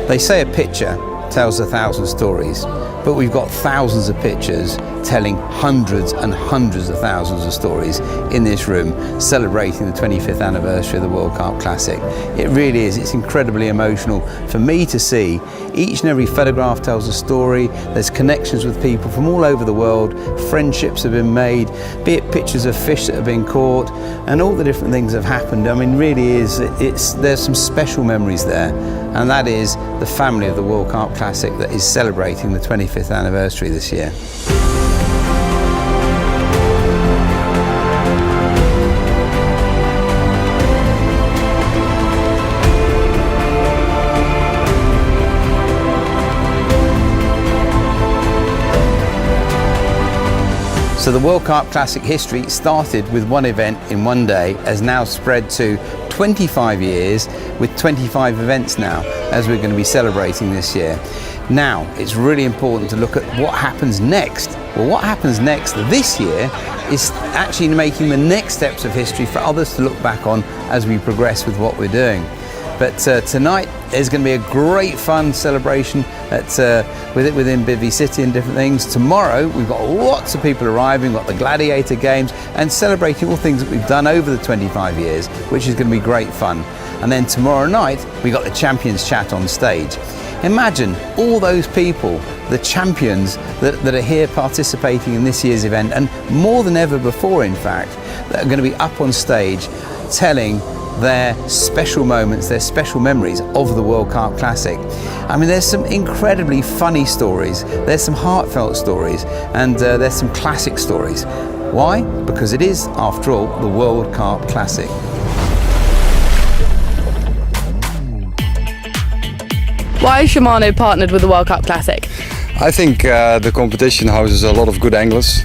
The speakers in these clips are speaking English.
They say a picture tells 1,000 stories, but we've got thousands of pictures telling hundreds and hundreds of thousands of stories in this room celebrating the 25th anniversary of the World Carp Classic. It really is, it's incredibly emotional for me to see. Each and every photograph tells a story, there's connections with people from all over the world, friendships have been made, be it pictures of fish that have been caught, and all the different things have happened. I mean, really there's some special memories there, and that is the family of the World Carp Classic that is celebrating the 25th anniversary this year. So the World Carp Classic history started with one event in one day, has now spread to 25 years with 25 events now, as we're going to be celebrating this year. Now, it's really important to look at what happens next. Well, what happens next this year is actually making the next steps of history for others to look back on as we progress with what we're doing. But tonight there's going to be a great fun celebration within Bivy City and different things. Tomorrow we've got lots of people arriving, we've got the gladiator games and celebrating all things that we've done over the 25 years, which is going to be great fun. And then tomorrow night we've got the champions chat on stage. Imagine all those people, the champions that are here participating in this year's event, and more than ever before in fact, that are going to be up on stage telling their special moments, their special memories of the World Carp Classic. I mean, there's some incredibly funny stories, there's some heartfelt stories, and there's some classic stories. Why? Because it is, after all, the World Carp Classic. Why is Shimano partnered with the World Carp Classic? I think the competition houses a lot of good anglers.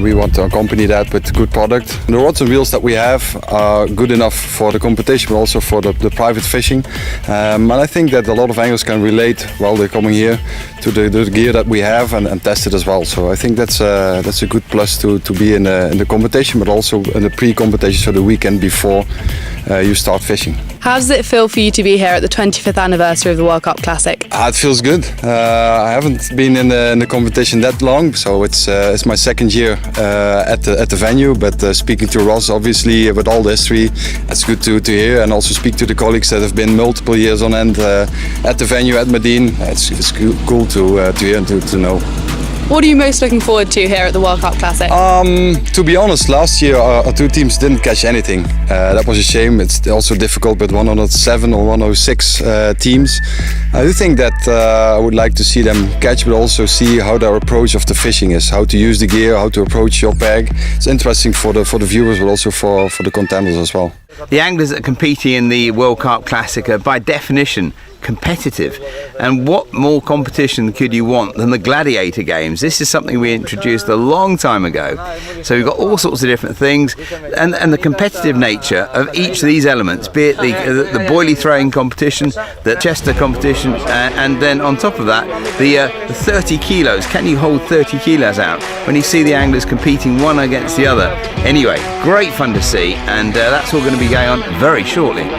We want to accompany that with good product. The rods and reels that we have are good enough for the competition, but also for the private fishing. And I think that a lot of anglers can relate while they're coming here to the gear that we have and test it as well. So I think that's a good plus to be in the competition, but also in the pre-competition, so the weekend before you start fishing. How does it feel for you to be here at the 25th anniversary of the World Carp Classic? It feels good. I haven't been in the competition that long, so it's my second year at the venue. But speaking to Ross, obviously with all the history, it's good to hear, and also speak to the colleagues that have been multiple years on end at the venue at Madine. It's cool to hear and to know. What are you most looking forward to here at the World Carp Classic? To be honest, last year our two teams didn't catch anything. That was a shame. It's also difficult with 107 or 106 teams. I do think that I would like to see them catch, but also see how their approach of the fishing is, how to use the gear, how to approach your bag. It's interesting for the viewers, but also for the contenders as well. The anglers that are competing in the World Carp Classic are by definition competitive, and what more competition could you want than the gladiator games? This is something we introduced a long time ago, so we've got all sorts of different things, and the competitive nature of each of these elements, be it the boilie throwing competition, the Chester competition, and then on top of that the 30 kilos. Can you hold 30 kilos out when you see the anglers competing one against the other? Anyway, great fun to see, and that's all going to be going on very shortly.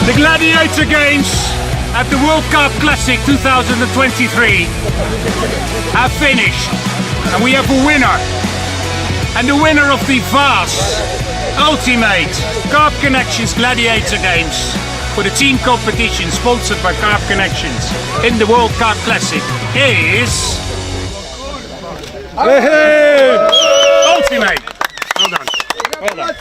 The Gladiator Games at the World Carp Classic 2023 have finished, and we have a winner. And the winner of the vast, ultimate Carp Connections Gladiator Games for the team competition sponsored by Carp Connections in the World Carp Classic is... Ultimate! Well done. Well done.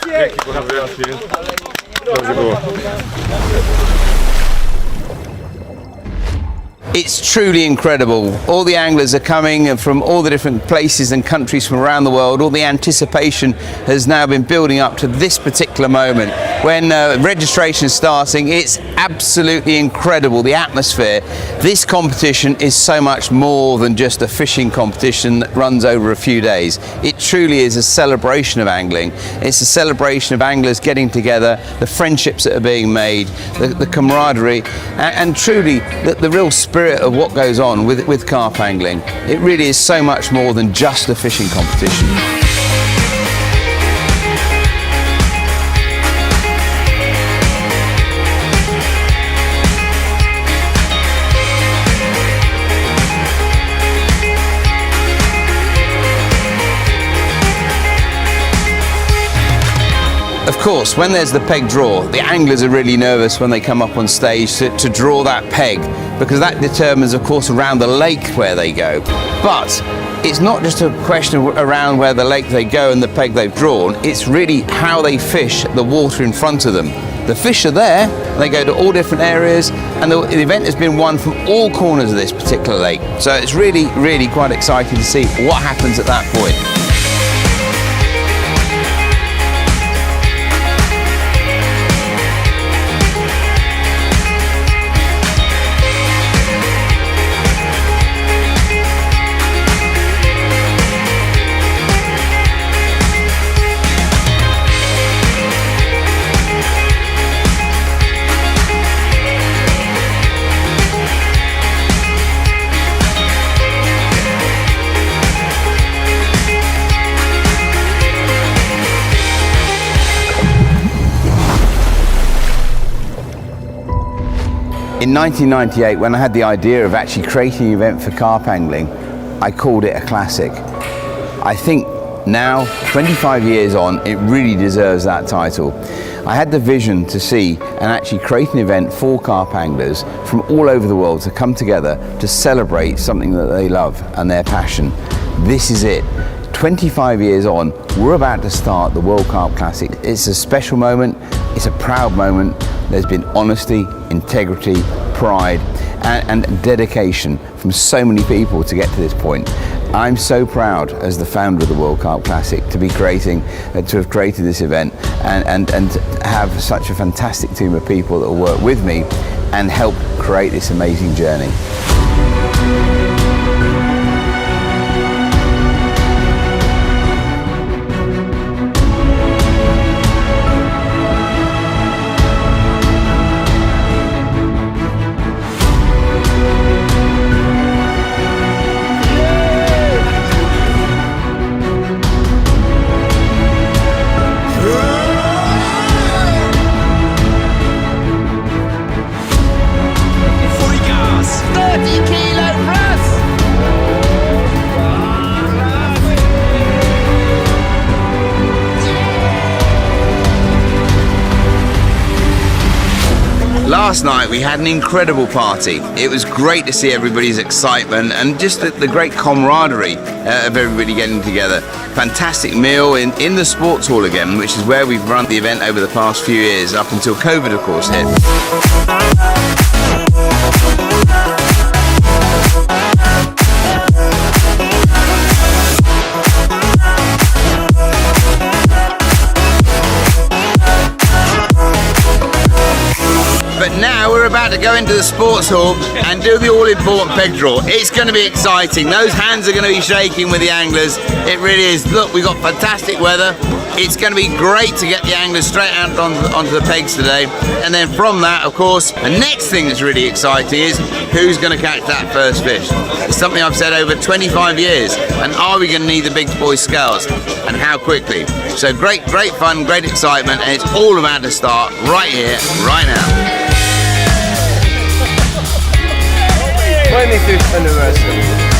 It's truly incredible. All the anglers are coming from all the different places and countries from around the world. All the anticipation has now been building up to this particular moment. when registration is starting. It's absolutely incredible, the atmosphere. This competition is so much more than just a fishing competition that runs over a few days. It truly is a celebration of angling. It's a celebration of anglers getting together, the friendships that are being made, the camaraderie, and truly the real spirit of what goes on with carp angling. It really is so much more than just a fishing competition. Of course, when there's the peg draw, the anglers are really nervous when they come up on stage to draw that peg, because that determines, of course, around the lake where they go. But it's not just a question of around where the lake they go and the peg they've drawn, it's really how they fish the water in front of them. The fish are there, they go to all different areas, and the event has been won from all corners of this particular lake. So it's really, really quite exciting to see what happens at that point. In 1998, when I had the idea of actually creating an event for carp angling, I called it a classic. I think now, 25 years on, it really deserves that title. I had the vision to see and actually create an event for carp anglers from all over the world to come together to celebrate something that they love and their passion. This is it. 25 years on, we're about to start the World Carp Classic. It's a special moment, it's a proud moment. There's been honesty, integrity, pride, and dedication from so many people to get to this point. I'm so proud as the founder of the World Carp Classic to be to have created this event and have such a fantastic team of people that will work with me and help create this amazing journey. Last night we had an incredible party. It was great to see everybody's excitement and just the great camaraderie of everybody getting together. Fantastic meal in the sports hall again, which is where we've run the event over the past few years, up until COVID of course hit. But now we're about to go into the sports hall and do the all-important peg draw. It's going to be exciting. Those hands are going to be shaking with the anglers. It really is. Look, we've got fantastic weather. It's going to be great to get the anglers straight out onto the pegs today. And then from that, of course, the next thing that's really exciting is who's going to catch that first fish. It's something I've said over 25 years. And are we going to need the big boy scales? And how quickly? So great fun, great excitement, and it's all about to start right here, right now. 25th anniversary.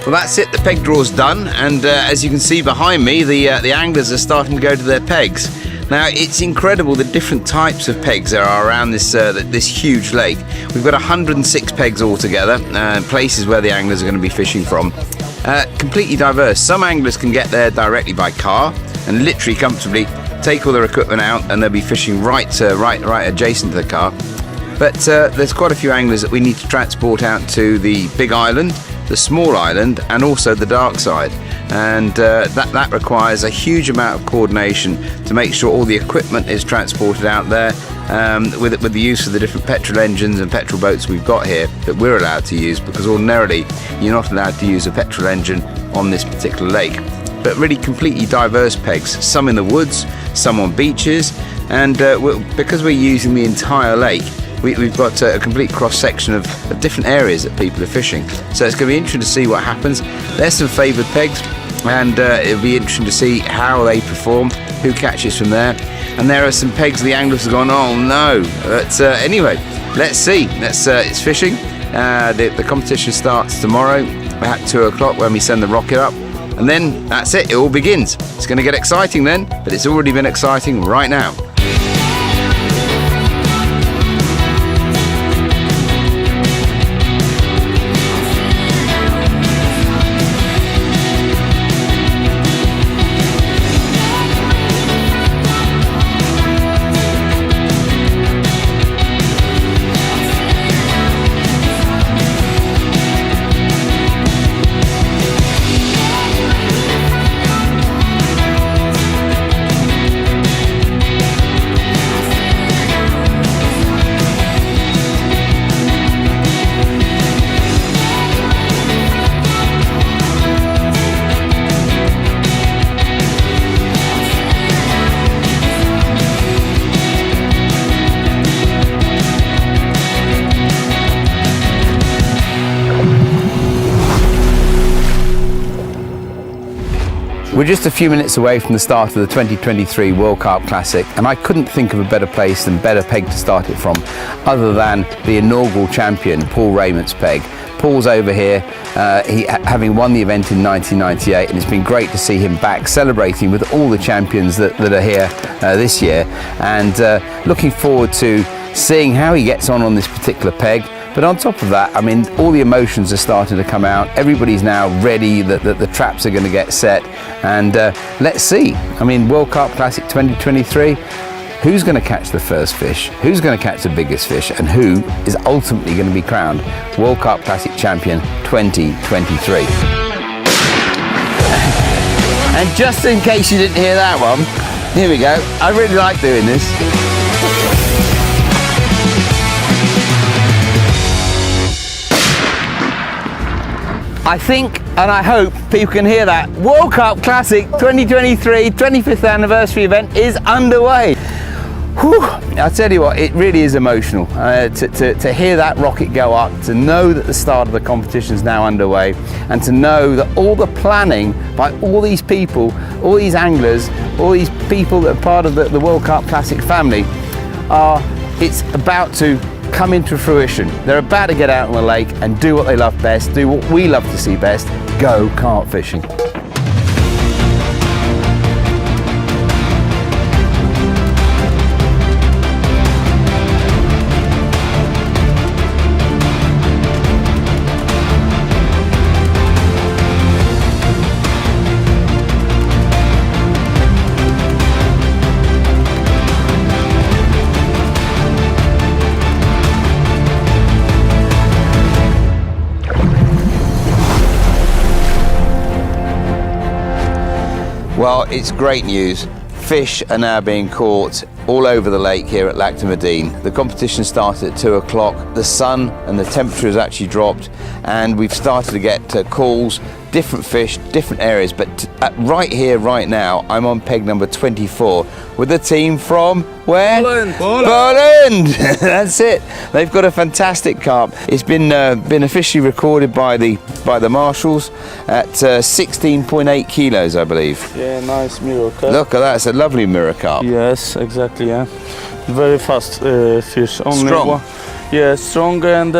Well, that's it. The peg draw's done, and as you can see behind me, the anglers are starting to go to their pegs. Now, it's incredible the different types of pegs there are around this huge lake. We've got 106 pegs altogether, places where the anglers are going to be fishing from. Completely diverse. Some anglers can get there directly by car and literally comfortably take all their equipment out, and they'll be fishing right adjacent to the car. But there's quite a few anglers that we need to transport out to the big island, the small island, and also the dark side, and that requires a huge amount of coordination to make sure all the equipment is transported out there, with the use of the different petrol engines and petrol boats we've got here that we're allowed to use, because ordinarily you're not allowed to use a petrol engine on this particular lake. But really completely diverse pegs, some in the woods, some on beaches, and because we're using the entire lake, we've got a complete cross-section of different areas that people are fishing. So it's going to be interesting to see what happens. There's some favoured pegs, and it'll be interesting to see how they perform, who catches from there. And there are some pegs the anglers have gone, oh no. But anyway, let's see. It's fishing. The competition starts tomorrow at 2 o'clock when we send the rocket up. And then that's it all begins. It's going to get exciting then, but it's already been exciting right now. We're just a few minutes away from the start of the 2023 World Carp Classic, and I couldn't think of a better place and better peg to start it from other than the inaugural champion, Paul Rayment's peg. Paul's over here, having won the event in 1998, and it's been great to see him back celebrating with all the champions that are here this year, and looking forward to seeing how he gets on this particular peg. But on top of that, I mean, all the emotions are starting to come out. Everybody's now ready, that the traps are going to get set, and let's see. I mean, World Carp Classic 2023, who's going to catch the first fish? Who's going to catch the biggest fish? And who is ultimately going to be crowned World Carp Classic Champion 2023? And just in case you didn't hear that one, here we go. I really like doing this. I think and I hope people can hear that. World Carp Classic 2023 25th anniversary event is underway. Whew, I'll tell you what, it really is emotional to hear that rocket go up, to know that the start of the competition is now underway, and to know that all the planning by all these people, all these anglers, all these people that are part of the World Carp Classic family it's about to come into fruition. They're about to get out on the lake and do what they love best, do what we love to see best, go carp fishing. Well, it's great news. Fish are now being caught all over the lake here at Lac de Madine. The competition started at 2 o'clock. The sun and the temperature has actually dropped, and we've started to get calls, different fish, different areas. But right here, right now, I'm on peg number 24 with a team from where? Poland. That's it. They've got a fantastic carp. It's been officially recorded by the marshals at 16.8 kilos, I believe. Yeah, nice mirror carp. Look at that. It's a lovely mirror carp. Yes, exactly. Yeah, very fast fish. Only Strong. Yeah, strong and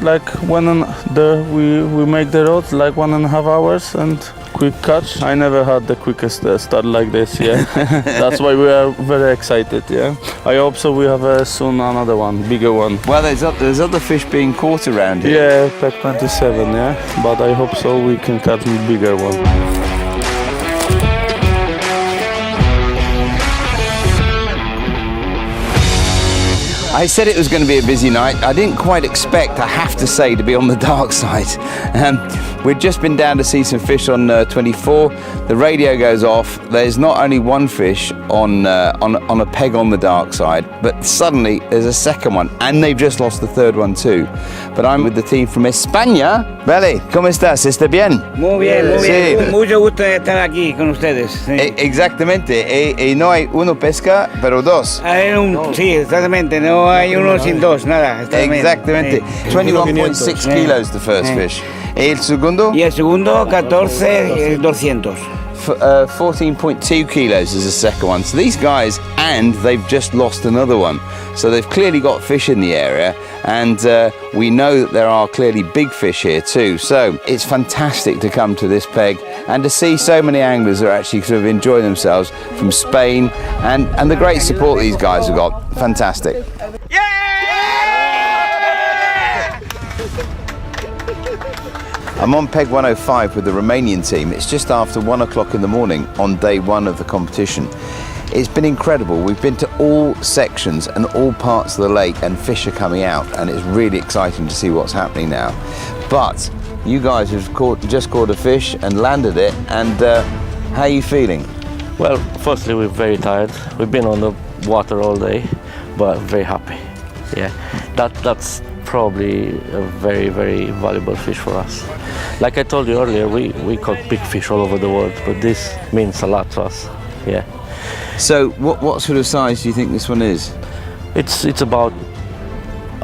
like we make the rods like 1.5 hours and quick catch. I never had the quickest start like this. Yeah, that's why we are very excited. Yeah, I hope so. We have soon another one, bigger one. Well, there's other fish being caught around here. Yeah, pack 27. Yeah, but I hope so. We can catch a bigger one. I said it was going to be a busy night. I didn't quite expect, I have to say, to be on the dark side. We'd just been down to see some fish on 24. The radio goes off. There's not only one fish on a peg on the dark side, but suddenly there's a second one, and they've just lost the third one too. But I'm with the team from España. Vale, ¿cómo estás? ¿Está bien? Muy bien, muy Sí. bien. Mucho gusto de estar aquí con ustedes. Sí. Exactamente. Y no hay uno pesca, pero dos. Sí, exactamente. No hay uno sin dos, nada. Está bien. Exactamente. Sí. 21.6 kilos the first fish. ¿Y el segundo? Y el segundo, 14,200. 14.2 kilos is the second one. So these guys, and they've just lost another one. So they've clearly got fish in the area, and we know that there are clearly big fish here too. So it's fantastic to come to this peg and to see so many anglers that are actually sort of enjoying themselves from Spain, and the great support these guys have got. Fantastic. I'm on peg 105 with the Romanian team. It's just after 1 o'clock in the morning on day one of the competition. It's been incredible. We've been to all sections and all parts of the lake, and fish are coming out, and it's really exciting to see what's happening now. But you guys have just caught a fish and landed it, and how are you feeling? Well, firstly, we're very tired. We've been on the water all day, but very happy. Yeah, that's probably a very, very valuable fish for us. Like I told you earlier, we caught big fish all over the world, but this means a lot to us. Yeah. So what sort of size do you think this one is? It's about,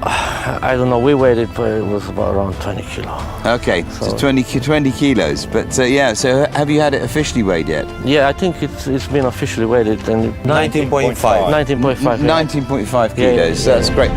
I don't know, we weighed it, but it was about around 20 kilo. Okay, so 20 kilos. But yeah, so have you had it officially weighed yet? Yeah, I think it's been officially weighed and 19.5. 19.5. Yeah. 19.5 kilos. Yeah. So that's great.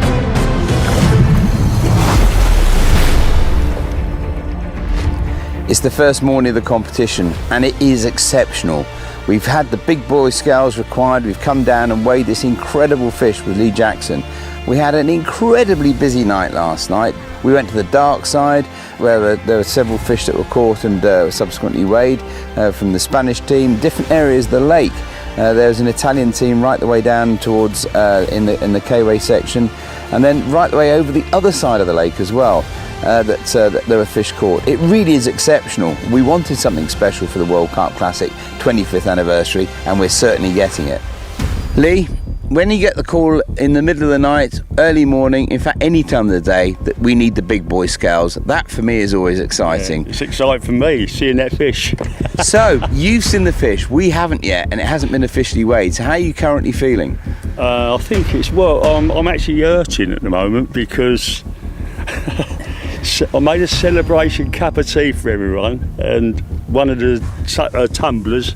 It's the first morning of the competition, and it is exceptional. We've had the big boy scales required. We've come down and weighed this incredible fish with Lee Jackson. We had an incredibly busy night last night. We went to the dark side, where there were several fish that were caught and subsequently weighed from the Spanish team. Different areas of the lake. There was an Italian team right the way down towards in the K-way section, and then right the way over the other side of the lake as well. That there were fish caught. It really is exceptional. We wanted something special for the World Carp Classic 25th anniversary, and we're certainly getting it. Lee, when you get the call in the middle of the night, early morning, in fact any time of the day, that we need the big boy scales, that for me is always exciting. Yeah, it's exciting for me, seeing that fish. So, you've seen the fish, we haven't yet, and it hasn't been officially weighed. So how are you currently feeling? I think it's, well, I'm actually hurting at the moment because I made a celebration cup of tea for everyone, and one of the tumblers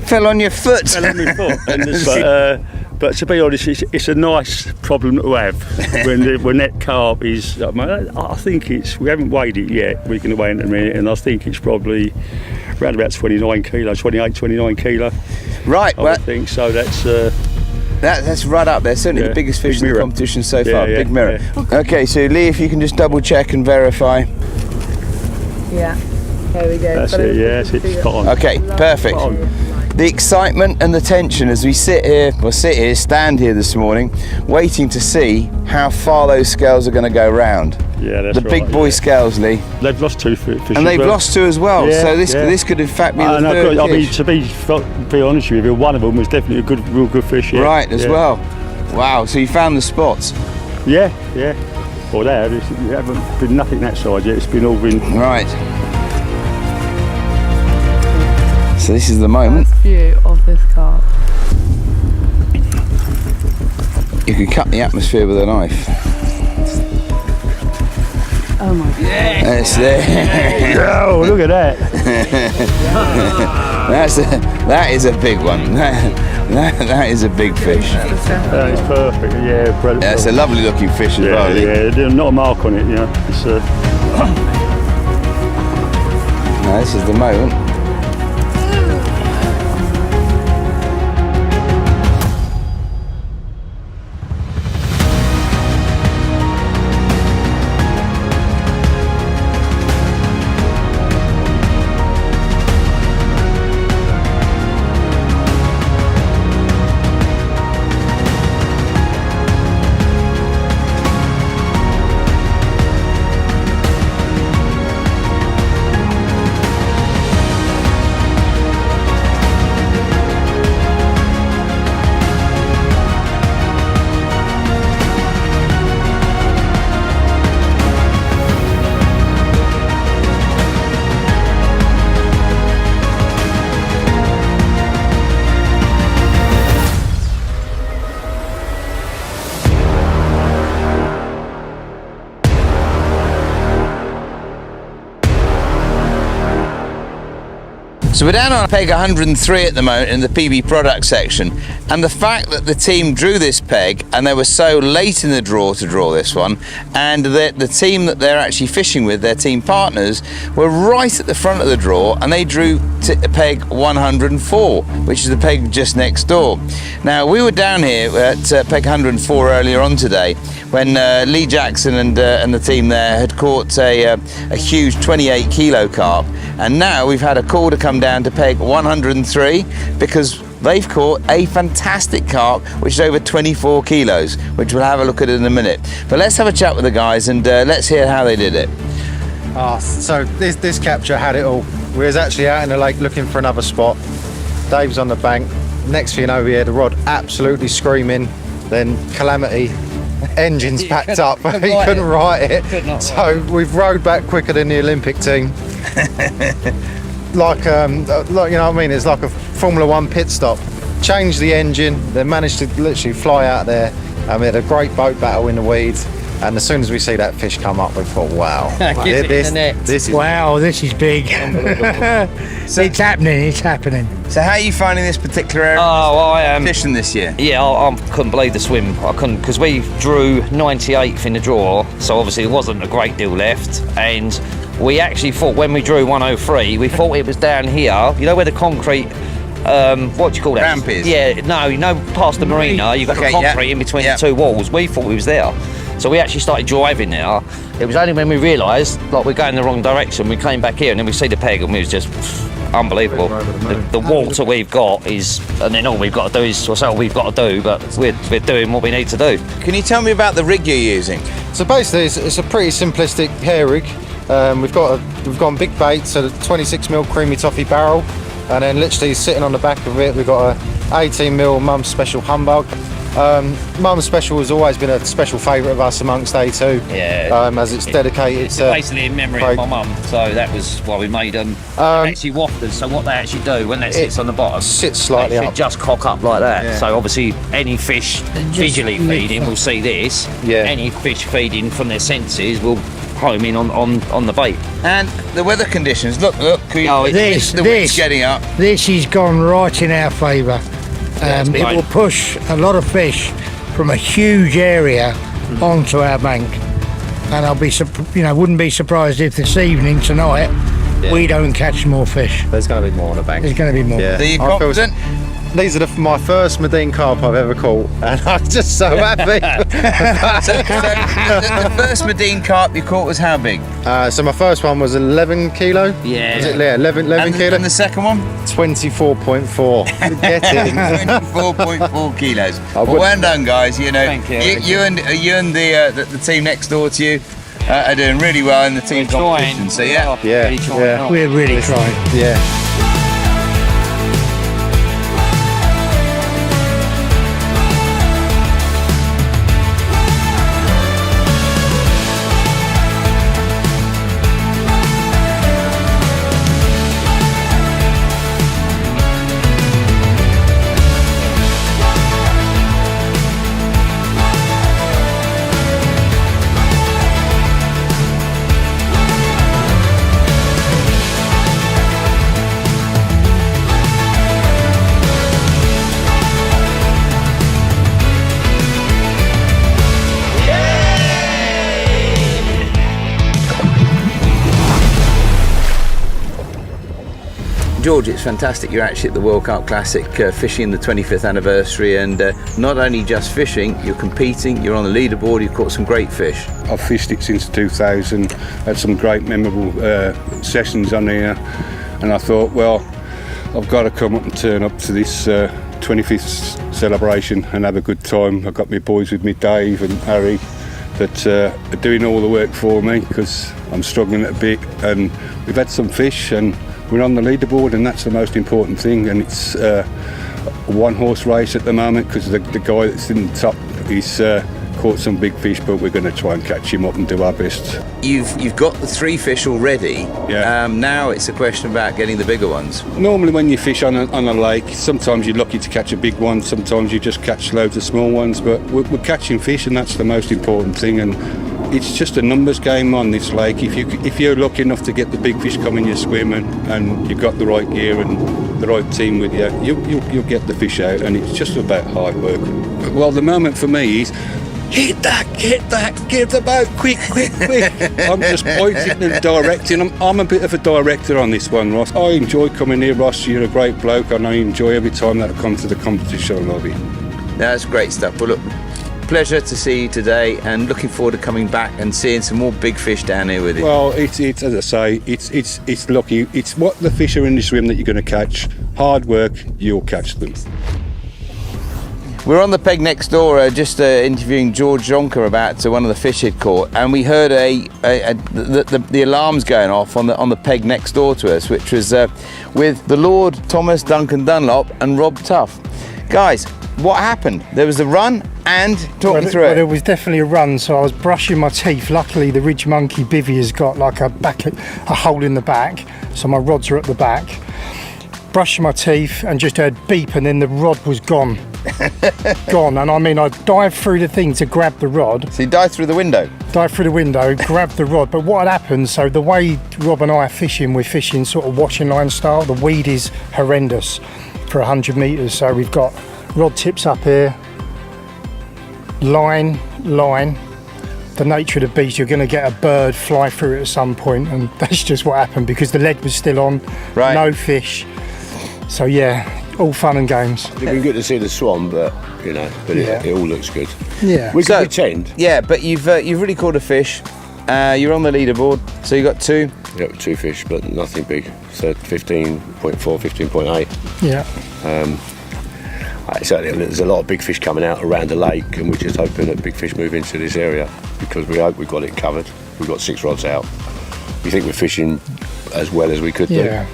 fell on your foot. Fell on my foot. But to be honest, it's a nice problem to have when that carp is. I think it's. We haven't weighed it yet. We're going to weigh it in a minute, and I think it's probably around about 29 kilo, 28, 29 kilo. Right. I think so. That's right up there. Certainly the biggest fish in the competition so far. Big mirror. Yeah. Okay, so Lee, if you can just double check and verify. Yeah. There we go. That's it. Yeah, it's spot on. Okay, perfect. The excitement and the tension as we stand here this morning, waiting to see how far those scales are going to go round. Yeah, that's the big boy scales, Lee. They've lost two fish. And they've lost two as well. Yeah, so this could in fact be the third fish. I mean, to be honest with you, one of them was definitely a real good fish. Yeah. Right, as well. Wow. So you found the spots. Yeah. Well, there haven't been nothing that side yet. It's been all been right. So this is the moment. First view of this carp. You can cut the atmosphere with a knife. Oh my God. That's there. Oh, look at that. That is a big one. That is a big fish. That is perfect. Yeah, brilliant. That's a lovely looking fish as well. Yeah, not a mark on it, you know. It's, No, this is the moment. So we're down on peg 103 at the moment in the PB product section, and the fact that the team drew this peg and they were so late in the draw to draw this one, and that the team that they're actually fishing with, their team partners, were right at the front of the draw and they drew to peg 104, which is the peg just next door. Now we were down here at peg 104 earlier on today when Lee Jackson and the team there had caught a huge 28 kilo carp, and now we've had a call to come down to peg 103 because they've caught a fantastic carp which is over 24 kilos, which we'll have a look at in a minute. But let's have a chat with the guys and let's hear how they did it. So this capture had it all. We was actually out in the lake looking for another spot. Dave's on the bank. Next thing you know, we had the rod absolutely screaming. Then calamity. Engines packed up. He couldn't right it. So we've rowed back quicker than the Olympic team. like you know what I mean? It's like a Formula 1 pit stop. Changed the engine. They managed to literally fly out there. And we had a great boat battle in the weeds. And as soon as we see that fish come up, we thought, wow, this is big. So it's happening. So how are you finding this particular area of fishing this year? Yeah, I couldn't believe the swim. I couldn't, because we drew 98th in the draw, so obviously there wasn't a great deal left. And we actually thought when we drew 103, we thought it was down here. You know where the concrete, what do you call that? Ramp is? Yeah, no, you know, past the marina, you've got the concrete in between the two walls. We thought we was there. So we actually started driving there. It was only when we realised, like, we're going the wrong direction, we came back here and then we see the peg and we was just unbelievable. The water we've got is, and then all we've got to do is, well, all we've got to do, but we're doing what we need to do. Can you tell me about the rig you're using? So basically, it's a pretty simplistic hair rig. We've gone big bait, so the 26mm creamy toffee barrel, and then literally sitting on the back of it, we've got a 18mm Mum's Special humbug. Mum's Special has always been a special favourite of us amongst A2. Yeah. As it's dedicated to. Basically in memory of my mum, so that was why we made them. Actually wafters. So what they actually do when that sits on the bottom, sits slightly up. It just cock up like that. Yeah. So obviously any fish visually feeding will see this. Yeah. Any fish feeding from their senses will home in on the bait. And the weather conditions. Look. The wind's getting up. This has gone right in our favour. It will push a lot of fish from a huge area onto our bank, and I'll be, wouldn't be surprised if this evening tonight we don't catch more fish. There's going to be more on the bank. There's going to be more. Yeah. Are you confident? These are my first Madine carp I've ever caught, and I'm just so happy. so the first Madine carp you caught was how big? So my first one was 11 kilo. Yeah. Was it? Yeah, 11 kilo. And the second one? 24.4. Get it. 24.4 kilos. Well done, guys. You know, Thank you. You and the team next door to you are doing really well in the team competition. So We're really trying. Yeah. George, it's fantastic. You're actually at the World Carp Classic fishing the 25th anniversary, and not only just fishing, you're competing, you're on the leaderboard, you've caught some great fish. I've fished it since 2000, had some great memorable sessions on here, and I thought, well, I've got to come up and turn up to this 25th celebration and have a good time. I've got my boys with me, Dave and Harry, that are doing all the work for me because I'm struggling a bit, and we've had some fish and we're on the leaderboard, and that's the most important thing. And it's a one-horse race at the moment because the guy that's in the top, he's caught some big fish, but we're going to try and catch him up and do our best. You've got the 3 fish already. Yeah. Now it's a question about getting the bigger ones. Normally when you fish on a lake, sometimes you're lucky to catch a big one, sometimes you just catch loads of small ones, but we're catching fish, and that's the most important thing. And it's just a numbers game on this lake. If you're lucky enough to get the big fish coming, you swim, and you've got the right gear and the right team with you, you'll get the fish out, and it's just about hard work. Well, the moment for me is hit that, get the boat, quick. I'm just pointing and directing. I'm a bit of a director on this one, Ross. I enjoy coming here, Ross. You're a great bloke, and I enjoy every time that I come to the competition. I love it. That's great stuff. Well, look, pleasure to see you today, and looking forward to coming back and seeing some more big fish down here with you. Well, it's as I say, it's lucky. It's what the fish are in this swim that you're going to catch. Hard work, you'll catch them. We're on the peg next door, just interviewing George Jonker about one of the fish he'd caught, and we heard the alarms going off on the peg next door to us, which was with the Lord Thomas Duncan Dunlop and Rob Tuff. Guys, what happened? There was a run, and talk me through it. There was definitely a run, so I was brushing my teeth. Luckily, the Ridge Monkey bivvy has got like a hole in the back, so my rods are at the back. Brushing my teeth and just heard beep, and then the rod was gone. Gone, and I mean, I dived through the thing to grab the rod. So you dived through the window? Dived through the window, grabbed the rod. But what had happened, so the way Rob and I are fishing, we're fishing sort of washing line style. The weed is horrendous for 100 metres, so we've got rod tips up here, line. The nature of the beast, you're going to get a bird fly through it at some point, and that's just what happened because the lead was still on, right. No fish. So yeah, all fun and games. It'd been good to see the swan, but it all looks good. Yeah. We can pretend. Yeah, but you've really caught a fish. You're on the leaderboard, so you got 2. Yeah, 2 fish, but nothing big. So 15.4, 15.8. Yeah. Certainly, there's a lot of big fish coming out around the lake, and we're just hoping that big fish move into this area because we hope we've got it covered. We've got 6 rods out. We think we're fishing as well as we could do.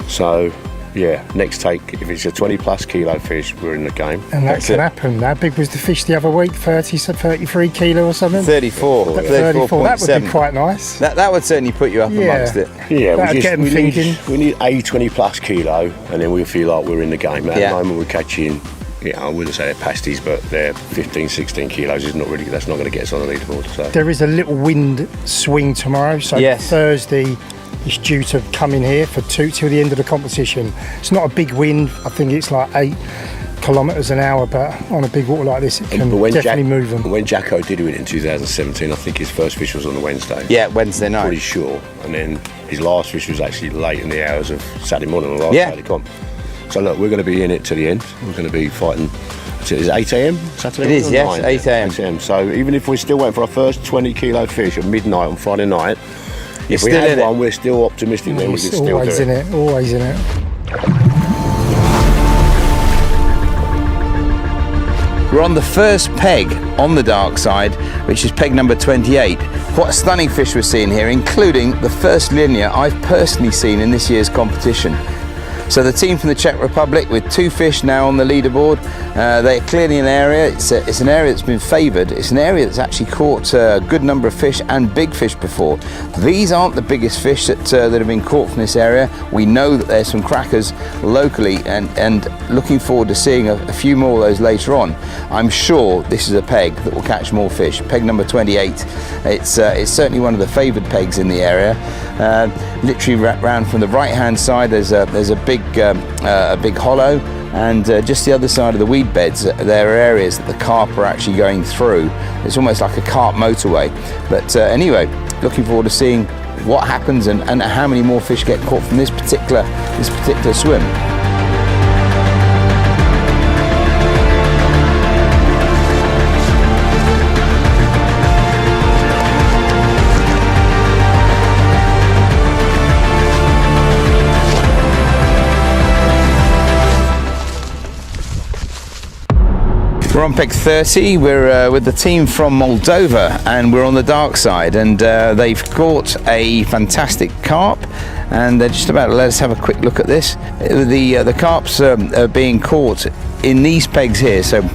So, yeah, next take, if it's a 20+ kilo fish, we're in the game. And that can happen. How big was the fish the other week? 33 kilo or something? 34. 34. That would be quite nice. That would certainly put you up amongst it. Yeah, that'd get them thinking. We need a 20+ kilo, and then we feel like we're in the game. At the moment, we're catching. Yeah, I wouldn't say they're pasties, but they're 15, 16 kilos. That's not going to get us on the leaderboard. So. There is a little wind swing tomorrow, so Thursday is due to come in here for 2 till the end of the competition. It's not a big wind. I think it's like 8 kilometres an hour, but on a big water like this, it can definitely move them. When Jacko did it in 2017, I think his first fish was on the Wednesday. Yeah, Wednesday night. Pretty sure. And then his last fish was actually late in the hours of Saturday morning on the last Saturday comp. So look, we're going to be in it to the end. We're going to be fighting. Is it 8 a.m. Saturday? It is, yes, 8 a.m. 8 a.m. So even if we're still waiting for our first 20 kilo fish at midnight on Friday night, if we had one, we're still optimistic that we can still do it. Always in it, always in it. We're on the first peg on the dark side, which is peg number 28. What a stunning fish we're seeing here, including the first linear I've personally seen in this year's competition. So the team from the Czech Republic with 2 fish now on the leaderboard. They're clearly an area, it's an area that's been favoured. It's an area that's actually caught a good number of fish and big fish before. These aren't the biggest fish that have been caught from this area. We know that there's some crackers locally, and looking forward to seeing a few more of those later on. I'm sure this is a peg that will catch more fish. Peg number 28. It's certainly one of the favoured pegs in the area. Literally round from the right hand side there's a big hollow, and just the other side of the weed beds there are areas that the carp are actually going through. It's almost like a carp motorway, but anyway, looking forward to seeing what happens and how many more fish get caught from this particular swim. We're on peg 30, we're with the team from Moldova and we're on the dark side, and they've caught a fantastic carp and they're just about to let us have a quick look at this. The carps are being caught in these pegs here, so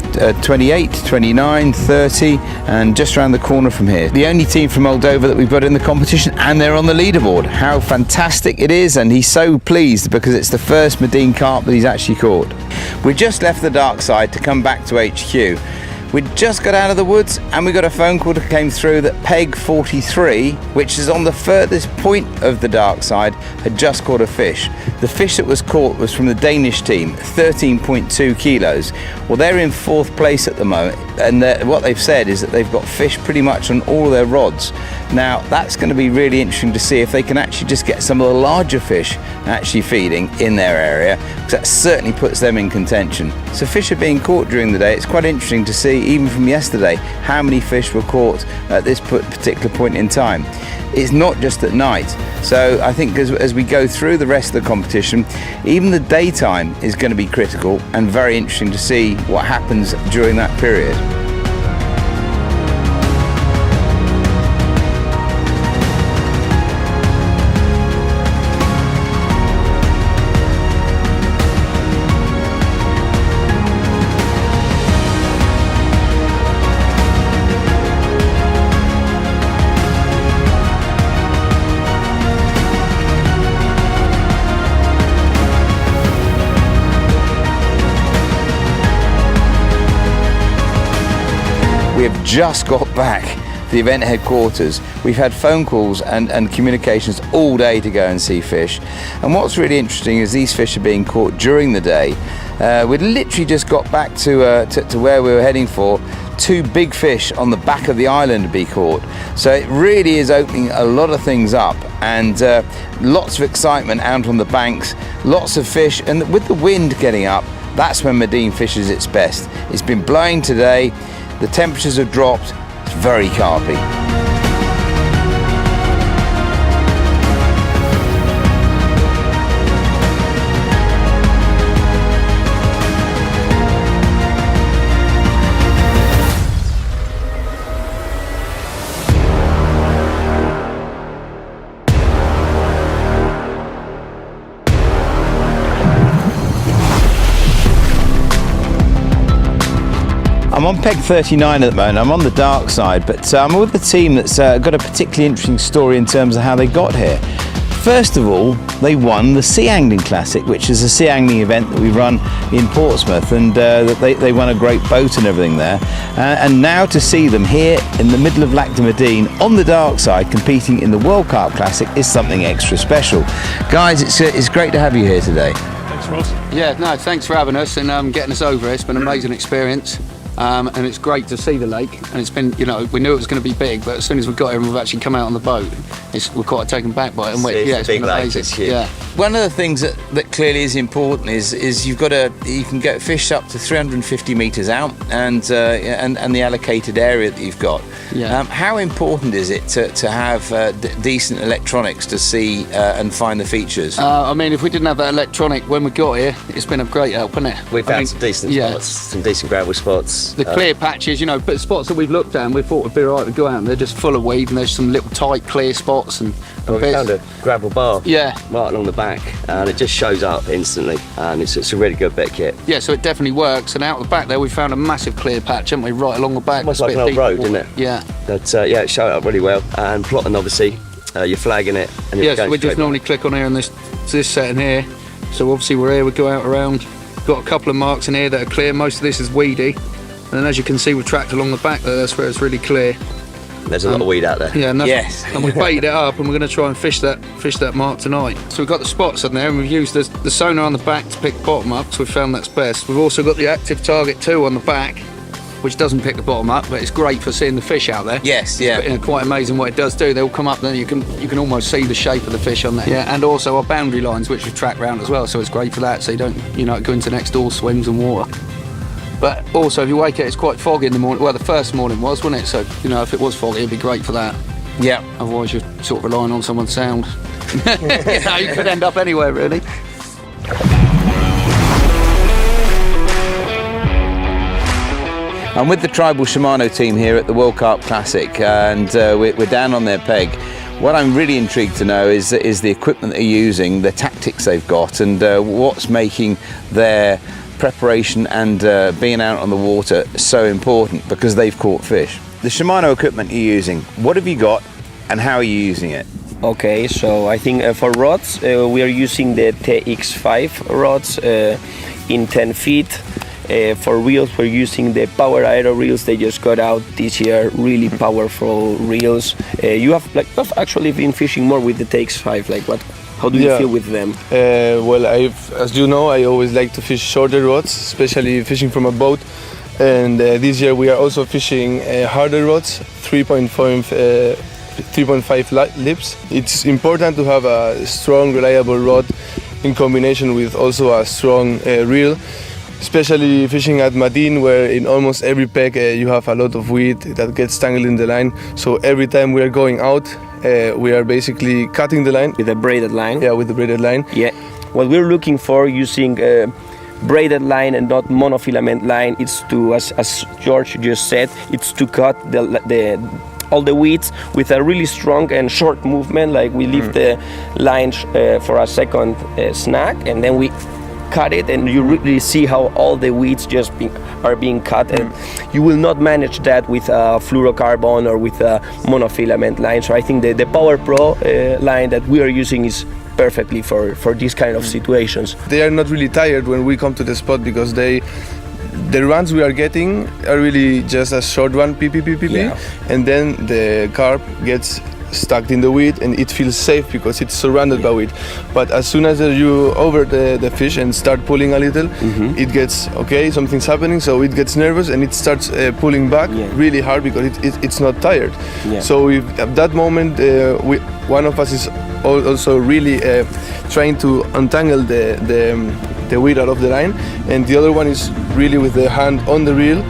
28, 29, 30 and just around the corner from here. The only team from Moldova that we've got in the competition, and they're on the leaderboard. How fantastic it is, and he's so pleased because it's the first Madine carp that he's actually caught. We just left the dark side to come back to HQ. We'd just got out of the woods and we got a phone call that came through that peg 43, which is on the furthest point of the dark side, had just caught a fish. The fish that was caught was from the Danish team, 13.2 kilos. Well, they're in 4th place at the moment, and what they've said is that they've got fish pretty much on all their rods. Now, that's going to be really interesting to see if they can actually just get some of the larger fish actually feeding in their area, because that certainly puts them in contention. So fish are being caught during the day. It's quite interesting to see, even from yesterday, how many fish were caught at this particular point in time. It's not just at night. So I think as we go through the rest of the competition, even the daytime is going to be critical and very interesting to see what happens during that period. We have just got back to the event headquarters. We've had phone calls and communications all day to go and see fish. And what's really interesting is these fish are being caught during the day. We'd literally just got back to where we were heading for. 2 big fish on the back of the island to be caught. So it really is opening a lot of things up, and lots of excitement out on the banks, lots of fish, and with the wind getting up, that's when Madine fishes its best. It's been blowing today. The temperatures have dropped. It's very carpy. I'm on peg 39 at the moment. I'm on the dark side, but I'm with the team that's got a particularly interesting story in terms of how they got here. First of all, they won the Sea Angling Classic, which is a sea angling event that we run in Portsmouth, and they won a great boat and everything there. And now to see them here in the middle of Lac de Madine on the dark side competing in the World Carp Classic is something extra special. Guys, it's great to have you here today. Thanks, Ross. Yeah, no, thanks for having us and getting us over. It's been an amazing experience. And it's great to see the lake, and it's been, you know, we knew it was going to be big, but as soon as we got here and we've actually come out on the boat, we're quite taken back by it. And it's been amazing. Yeah. One of the things that clearly is important is you can get fish up to 350 metres out, and the allocated area that you've got. Yeah. How important is it to have decent electronics to see and find the features? I mean, if we didn't have that electronic when we got here, it's been a great help, hasn't it? We found some decent spots, some decent gravel spots. The clear patches, you know, but spots that we've looked at and we thought would be right to go out, and they're just full of weed, and there's some little tight clear spots and we found a gravel bar right along the back, and it just shows up instantly, and it's a really good bit of kit. Yeah, so it definitely works. And out the back there we found a massive clear patch, haven't we, right along the back. Almost like an old road, isn't it? Yeah. But yeah, it showed up really well, and plotting obviously, you're flagging it, and you're so we just normally click on here on this setting here. So obviously we're here, we go out around, got a couple of marks in here that are clear. Most of this is weedy. And as you can see, we've tracked along the back there, that's where it's really clear. There's a lot of weed out there. Yeah, and we've baited it up, and we're going to try and fish that mark tonight. So we've got the spots on there, and we've used the sonar on the back to pick the bottom up, so we've found that's best. We've also got the active target 2 on the back, which doesn't pick the bottom up, but it's great for seeing the fish out there. Yes, yeah. It's quite amazing what it does do. They'll come up there, you can almost see the shape of the fish on there. Yeah, and also our boundary lines, which we track round as well, so it's great for that, so you don't, go into next door swings and water. But also, if you wake up, it's quite foggy in the morning. Well, the first morning was, wasn't it? So, if it was foggy, it'd be great for that. Yeah. Otherwise, you're sort of relying on someone's sound. You could end up anywhere, really. I'm with the tribal Shimano team here at the World Carp Classic, and we're down on their peg. What I'm really intrigued to know is the equipment they're using, the tactics they've got, and what's making their preparation and being out on the water so important, because they've caught fish. The Shimano equipment you're using, what have you got and how are you using it? Okay, so I think for rods, we are using the TX5 rods in 10 feet. For reels, we're using the Power Aero reels. They just got out this year, really powerful reels. I've actually been fishing more with the TX5. How do you feel with them? Well, as you know, I always like to fish shorter rods, especially fishing from a boat. And this year we are also fishing harder rods, 3.5 lips. It's important to have a strong, reliable rod in combination with also a strong reel, especially fishing at Madine, where in almost every peg you have a lot of weed that gets tangled in the line. So every time we are going out, we are basically cutting the line. With a braided line? Yeah, with the braided line. Yeah. What we're looking for using braided line and not monofilament line, it's to, as George just said, it's to cut all the weeds with a really strong and short movement. Like we leave the line for a second snag, and then we cut it, and you really see how all the weeds are being cut. And you will not manage that with a fluorocarbon or with a monofilament line. So I think the Power Pro line that we are using is perfectly for these kind of situations. They are not really tired when we come to the spot, because the runs we are getting are really just a short one, pee, and then the carp gets stuck in the weed and it feels safe because it's surrounded by weed. But as soon as you over the fish and start pulling a little, it gets, okay, something's happening, so it gets nervous and it starts pulling back really hard because it's not tired. So at that moment, one of us is also really trying to untangle the weed out of the line, and the other one is really with the hand on the reel,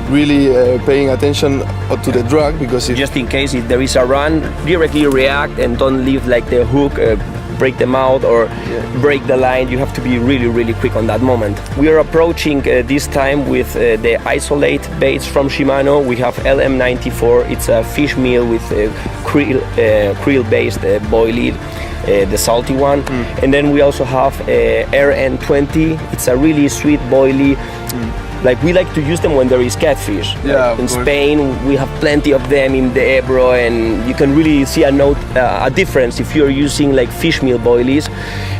really paying attention to the drag, because just in case if there is a run, directly react and don't leave the hook break them out or break the line. You have to be really quick on that moment. We are approaching this time with the Isolate baits from Shimano. We have LM94. It's a fish meal with krill-based boilie, the salty one. And then we also have Earth.And. It's a really sweet boilie. We like to use them when there is catfish. In Spain, we have plenty of them in the Ebro, and you can really see a difference. If you're using fish meal boilies,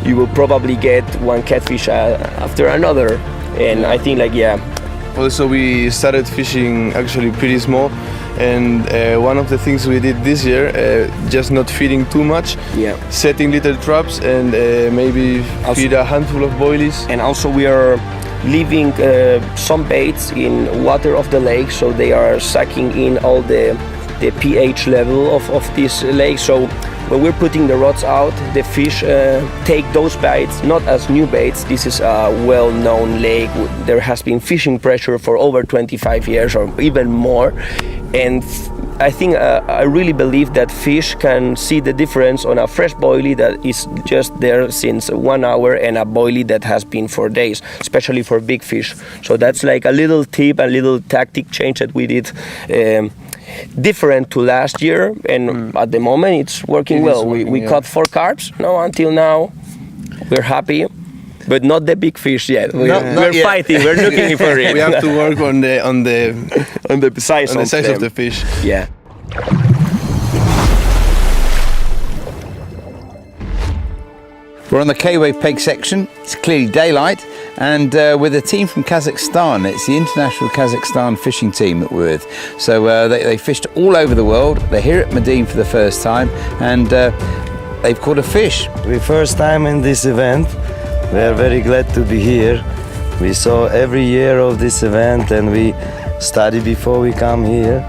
you will probably get one catfish after another. And I think Also, we started fishing actually pretty small, and one of the things we did this year, just not feeding too much, setting little traps and maybe feed a handful of boilies. And also we are leaving some baits in water of the lake, so they are sucking in all the pH level of this lake. So when we're putting the rods out, the fish take those baits not as new baits. This is a well-known lake. There has been fishing pressure for over 25 years or even more, and I think I really believe that fish can see the difference on a fresh boilie that is just there since 1 hour and a boilie that has been for days, especially for big fish. So that's a little tip, a little tactic change that we did, different to last year, and at the moment it's working well. We caught 4 carps until now. We're happy. But not the big fish yet. We're fighting. We're looking for it. We have to work on the size of the fish. Yeah. We're on the K-Way peg section. It's clearly daylight, and with a team from Kazakhstan. It's the International Kazakhstan fishing team that we're with. So they fished all over the world. They're here at Madine for the first time, and they've caught a fish. The first time in this event. We are very glad to be here. We saw every year of this event, and we study before we come here.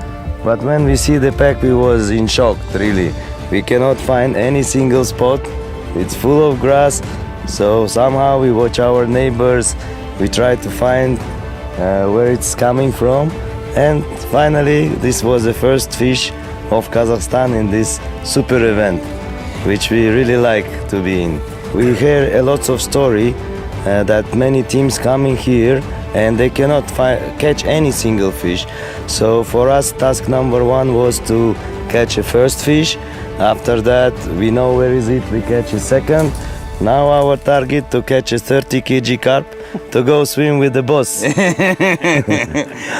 But when we see the pack, we was in shock, really. We cannot find any single spot. It's full of grass. So somehow we watch our neighbors. We try to find where it's coming from. And finally, this was the first fish of Kazakhstan in this super event, which we really like to be in. We hear a lot of story that many teams coming here and they cannot catch any single fish. So for us, task number one was to catch a first fish. After that, we know where is it, we catch a second. Now our target to catch a 30 kg carp to go swim with the boss.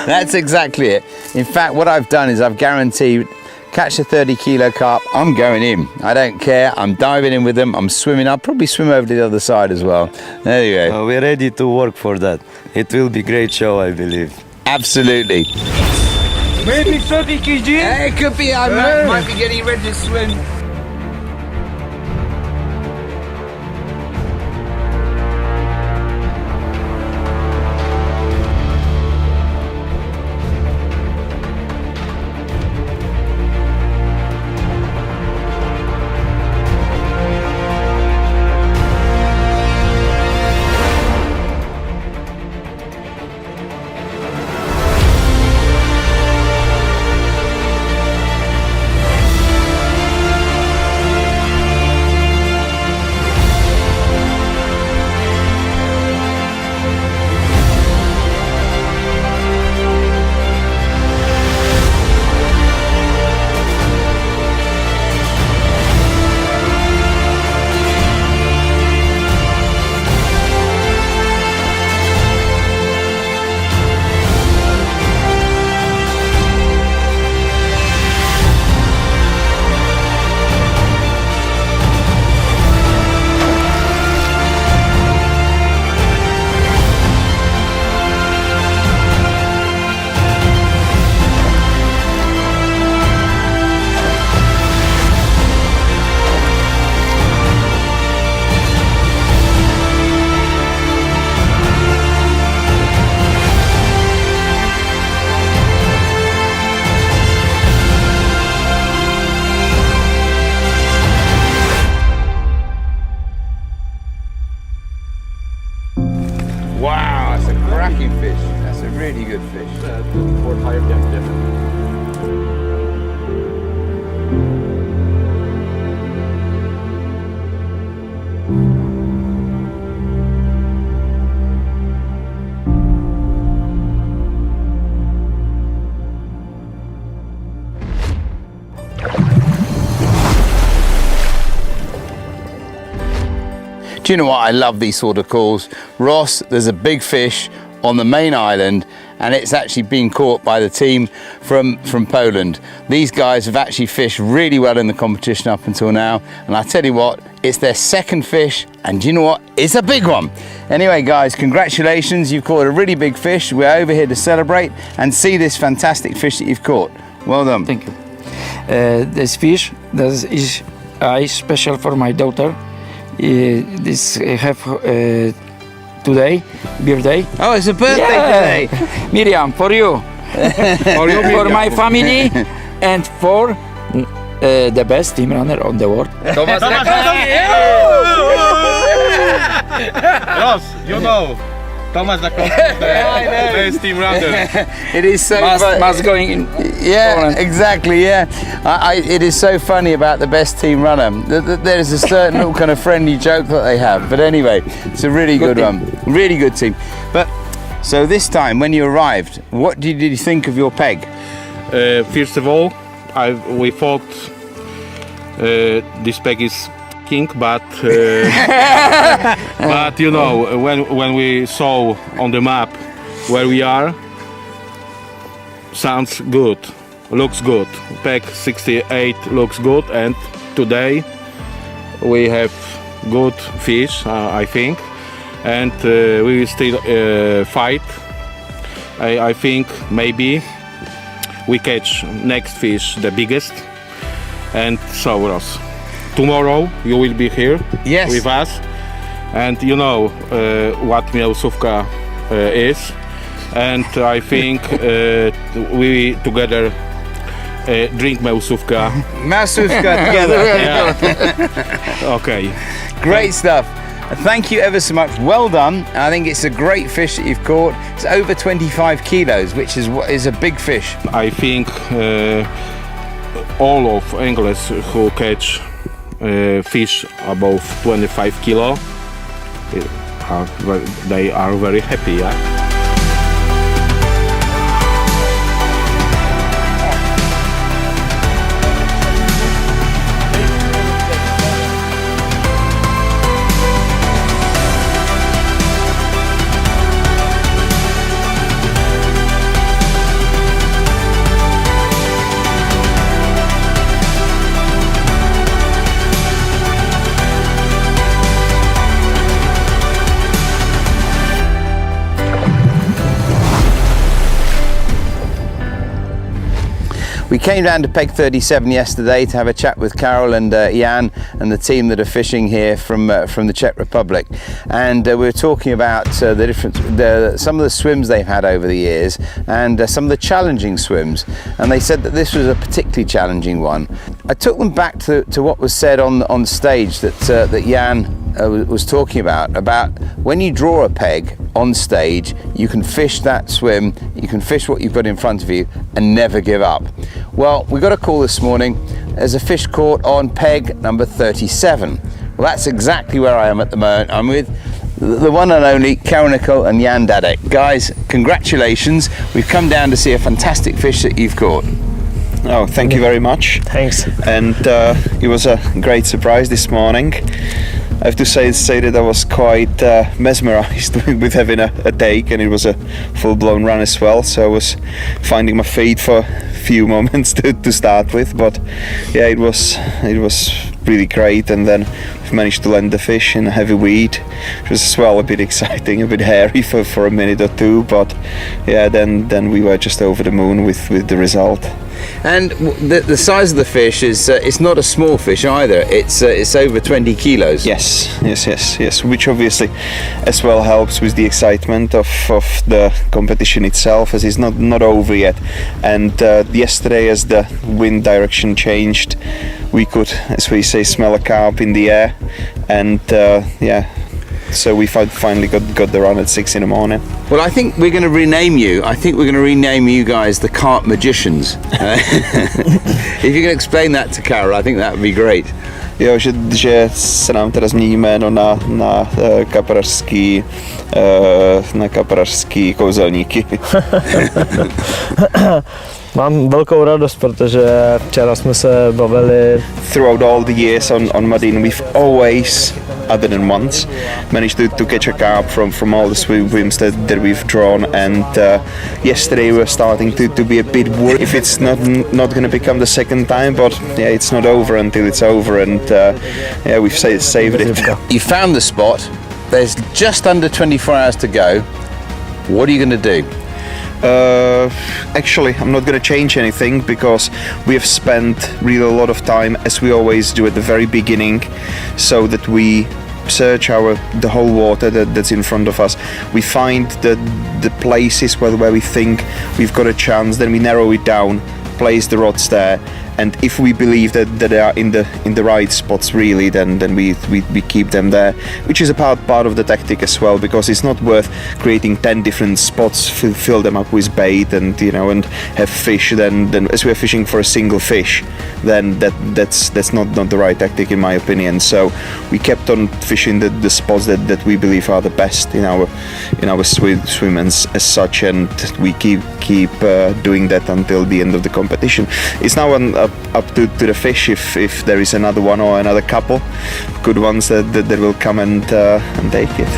That's exactly it. In fact, what I've done is I've guaranteed catch a 30 kilo carp, I'm going in. I don't care, I'm diving in with them, I'm swimming. I'll probably swim over to the other side as well. There you go. We're ready to work for that. It will be a great show, I believe. Absolutely. Maybe 30 kg? Hey, it could be, I might be getting ready to swim. Wow, that's a cracking fish. That's a really good fish. Do you know what? I love these sort of calls. Ross, there's a big fish on the main island and it's actually been caught by the team from Poland. These guys have actually fished really well in the competition up until now, and I tell you what, it's their second fish, and do you know what? It's a big one. Anyway guys, congratulations, you've caught a really big fish. We're over here to celebrate and see this fantastic fish that you've caught. Well done. Thank you. This fish, this is special for my daughter. This have today, birthday. Oh, it's a birthday today. Miriam, for you. For you, for my family and for the best team runner on the world. Thomas. Ross, you know, Thomas the best team runner. It is so must going in. Yeah, Poland. exactly. Yeah, it is so funny about the best team runner. There is a certain little kind of friendly joke that they have. But anyway, it's a really good one. Really good team. But so this time, when you arrived, what did you think of your peg? First of all, we thought this peg is king, but but you know, when we saw on the map where we are, sounds good, looks good. Peg 68 looks good, and today we have good fish, I think, and we will still fight. I think maybe we catch next fish, the biggest, and so Ross. Tomorrow you will be here with us, and you know what Miałsówka is. and I think we together drink Mausówka. Mausówka together. Yeah. Okay. Great stuff. Thank you ever so much. Well done. I think it's a great fish that you've caught. It's over 25 kilos, which is a big fish. I think all of anglers who catch fish above 25 kilo, they are very happy. Yeah? We came down to Peg 37 yesterday to have a chat with Carol and Jan and the team that are fishing here from the Czech Republic, and we were talking about some of the swims they've had over the years and some of the challenging swims, and they said that this was a particularly challenging one. I took them back to what was said on stage that Jan was talking about when you draw a peg on stage, you can fish that swim, you can fish what you've got in front of you and never give up. Well, we got a call this morning. There's a fish caught on peg number 37. Well, that's exactly where I am at the moment. I'm with the one and only Carol Nicol and Jan Dadek. Guys, congratulations. We've come down to see a fantastic fish that you've caught. Oh, thank you very much. Thanks. And it was a great surprise this morning. I have to say that I was quite mesmerized with having a take, and it was a full-blown run as well, so I was finding my feet for a few moments to start with, but yeah, it was really great, and then we managed to land the fish in a heavy weed, which was as well a bit exciting, a bit hairy for a minute or two, but yeah, then we were just over the moon with the result. And the size of the fish is it's not a small fish either. It's over 20 kilos. Yes, which obviously as well helps with the excitement of the competition itself, as it's not over yet. And yesterday, as the wind direction changed, we could, as we say, smell a carp in the air, and yeah. So we finally got the run at 6 in the morning. Well, I think we're going to rename you. I think we're going to rename you guys the Carp Magicians. If you can explain that to Carol, I think that would be great. Jo, že se nám teda změní jméno na kaprařský kouzelníky. Mám velkou radost, protože včera jsme se bavili. Throughout all the years on Madine, we've always, other than once, managed to catch a carp from all the swims that we've drawn, and yesterday we were starting to be a bit worried if it's not going to become the second time, but yeah, it's not over until it's over, and yeah, we've saved it. You found the spot. There's just under 24 hours to go. What are you going to do? Actually, I'm not going to change anything, because we have spent really a lot of time, as we always do at the very beginning, so that we search the whole water that's in front of us. We find the places where we think we've got a chance, then we narrow it down, place the rods there, and if we believe that they are in the right spots really, then we keep them there, which is a part of the tactic as well, because it's not worth creating 10 different spots, fill them up with bait, and and have fish. Then as we're fishing for a single fish, then that's not the right tactic in my opinion. So we kept on fishing the spots that we believe are the best in our swim as such, and we keep doing that until the end of the competition. It's now up to the fish if there is another one or another couple good ones that will come and take it.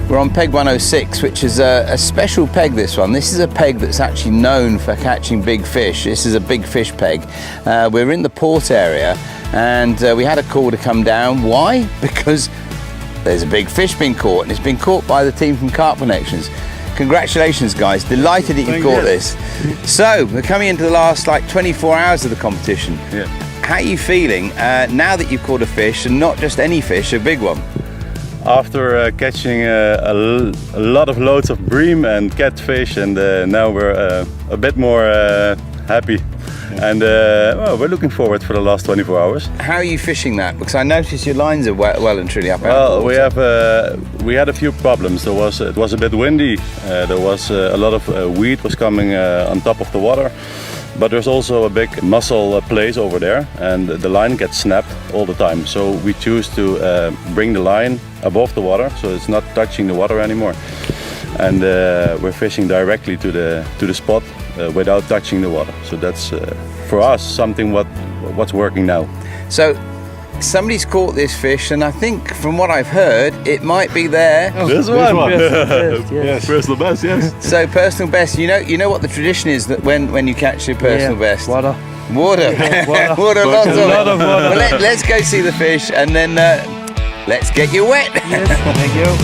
We're on peg 106, which is a special peg, this one. This is a peg that's actually known for catching big fish. This is a big fish peg. We're in the port area, and we had a call to come down. Why? Because there's a big fish being caught, and it's been caught by the team from Carp Connections. Congratulations, guys. Delighted that you caught this. So, we're coming into the last 24 hours of the competition. Yeah. How are you feeling now that you've caught a fish, and not just any fish, a big one? after catching a lot of loads of bream and catfish, and now we're a bit more happy. And well, we're looking forward for the last 24 hours. How are you fishing that? Because I noticed your lines are well and truly up. Well, we had a few problems. It was a bit windy. There was a lot of weed was coming on top of the water. But there's also a big mussel place over there, and the line gets snapped all the time. So we choose to bring the line above the water, so it's not touching the water anymore. And we're fishing directly to the spot without touching the water. So that's for us something what's working now. So somebody's caught this fish, and I think from what I've heard, it might be there. This one. Yes. Personal best, yes. So personal best. You know what the tradition is that when you catch your personal best. Water. Water. Water. Lots of lot of water. Well, let's go see the fish, and then let's get you wet. Yes, thank you.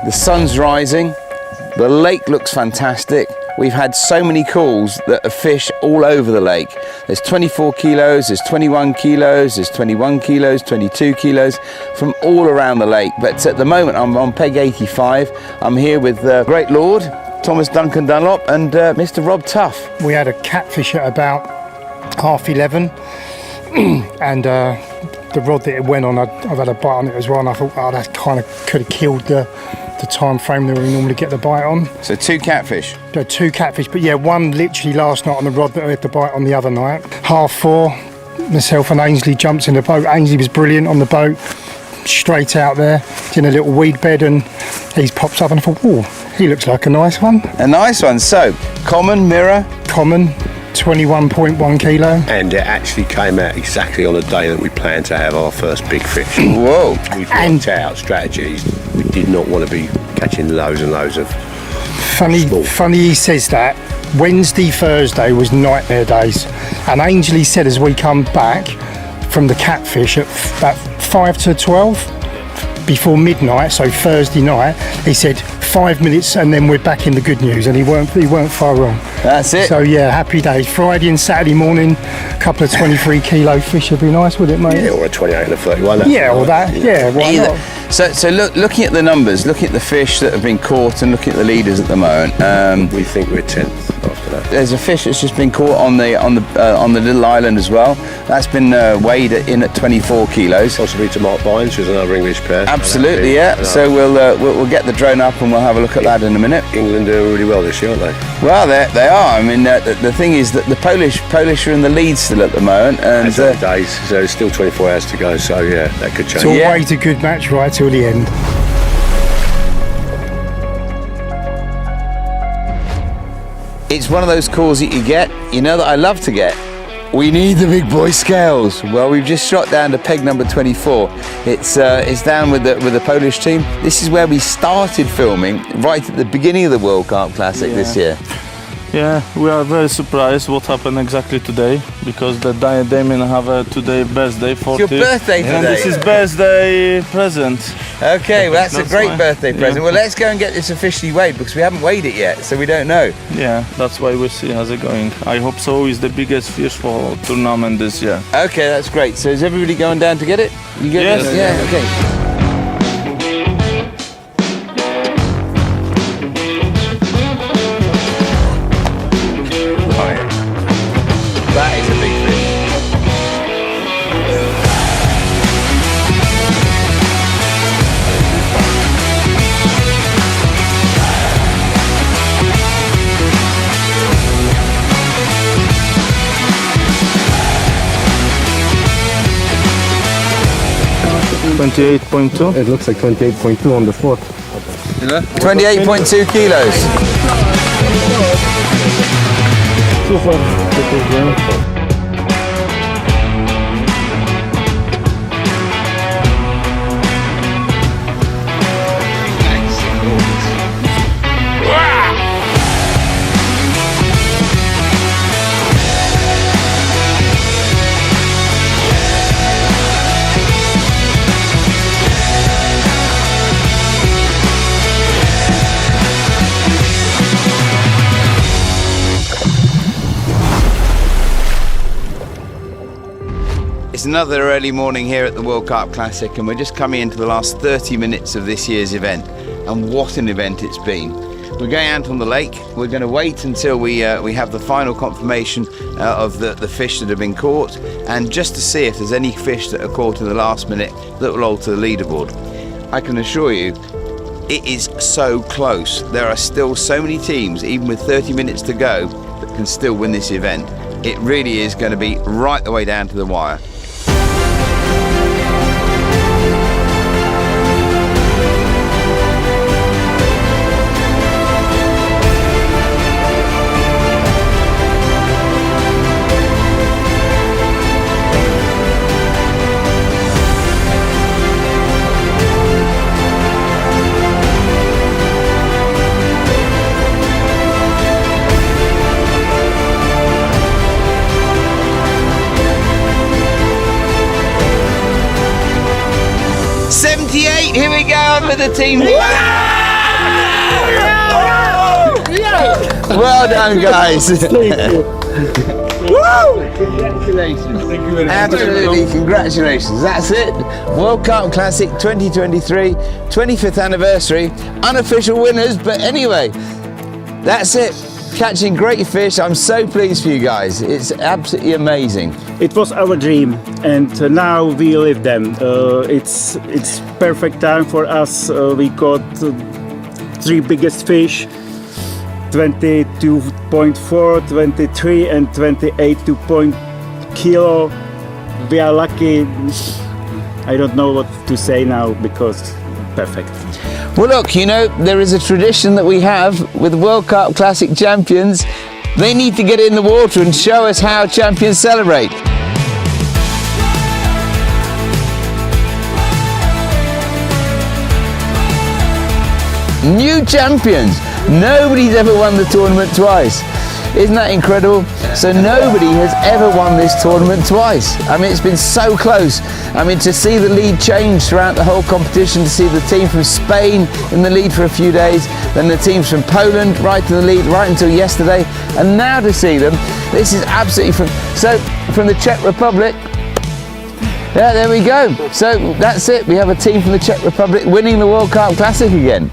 The sun's rising, the lake looks fantastic. We've had so many calls that are fish all over the lake. There's 24 kilos, there's 21 kilos, there's 21 kilos, 22 kilos from all around the lake. But at the moment I'm on peg 85. I'm here with the great Lord, Thomas Duncan Dunlop, and Mr. Rob Tuff. We had a catfish at about 11:30 and the rod that it went on, I've had a bite on it as well, and I thought, oh, that kind of could have killed the time frame that we normally get the bite on. So two catfish? Two catfish, but yeah, one literally last night on the rod that I had the bite on the other night. 4:30, myself and Ainsley jumped in the boat. Ainsley was brilliant on the boat, straight out there, in a little weed bed, and he pops up and I thought, oh, he looks like a nice one. A nice one. So, common, mirror? Common, 21.1 kilo. And it actually came out exactly on the day that we planned to have our first big fish. Whoa. We've worked out strategies. We did not want to be catching loads and loads of Funny he says that. Wednesday, Thursday was nightmare days. And Ainsley said as we come back from the catfish at about 5 to 12, before midnight, so Thursday night, he said 5 minutes and then we're back in the good news, and he weren't far wrong. That's it. So yeah, happy days. Friday and Saturday morning, a couple of 23 kilo fish would be nice, would it, mate? Yeah, or a 28 and a 31. Yeah, or that. Yeah, why not? So looking at the numbers, looking at the fish that have been caught and looking at the leaders at the moment, we think we're 10th after that. There's a fish that's just been caught on the little island as well. That's been weighed in at 24 kilos. Possibly to Mark Bynes, who's another English pair. Absolutely, yeah. So we'll get the drone up and we'll have a look at that in a minute. England are really well this year, aren't they? Well, they are. I mean, the thing is that the Polish are in the lead still at the moment, and days. So there's still 24 hours to go. So yeah, that could change. It's always a good match right till the end. It's one of those calls that you get, that I love to get. We need the big boy scales. Well, we've just shot down to peg number 24. It's down with the Polish team. This is where we started filming, right at the beginning of the World Carp Classic this year. Yeah, we are very surprised what happened exactly today, because the Damien have today birthday, 40. It's your birthday today. And this is birthday present. Okay, well that's a great why. birthday present. Yeah. Well, let's go and get this officially weighed, because we haven't weighed it yet, so we don't know. Yeah, that's why we see how's it going. I hope so. It's the biggest fish for tournament this year. Okay, that's great. So is everybody going down to get it? You get Yes. it? Yeah, okay. That is a big fish. $28.2. It looks like 28.2 on the spot. 28.2 kilos. It's another early morning here at the World Carp Classic, and we're just coming into the last 30 minutes of this year's event, and what an event it's been. We're going out on the lake. We're going to wait until we have the final confirmation of the fish that have been caught, and just to see if there's any fish that are caught in the last minute that will alter the leaderboard. I can assure you, it is so close. There are still so many teams, even with 30 minutes to go, that can still win this event. It really is going to be right the way down to the wire. Here we go, on with the team. Well done, guys. Absolutely, congratulations. That's it. World Carp Classic 2023, 25th anniversary. Unofficial winners, but anyway, that's it. Catching great fish. I'm so pleased for you guys. It's absolutely amazing. It was our dream, and now we live them. It's perfect time for us. We caught 3 biggest fish, 22.4, 23 and 28 kilo. We are lucky. I don't know what to say now because perfect. Well look, you know, there is a tradition that we have with World Carp Classic champions. They need to get in the water and show us how champions celebrate. New champions! Nobody's ever won the tournament twice. Isn't that incredible? So nobody has ever won this tournament twice. I mean, it's been so close. I mean, to see the lead change throughout the whole competition, to see the team from Spain in the lead for a few days, then the teams from Poland right to the lead right until yesterday, and now to see them, this is absolutely from the Czech Republic. Yeah, there we go. So that's it. We have a team from the Czech Republic winning the World Carp Classic again.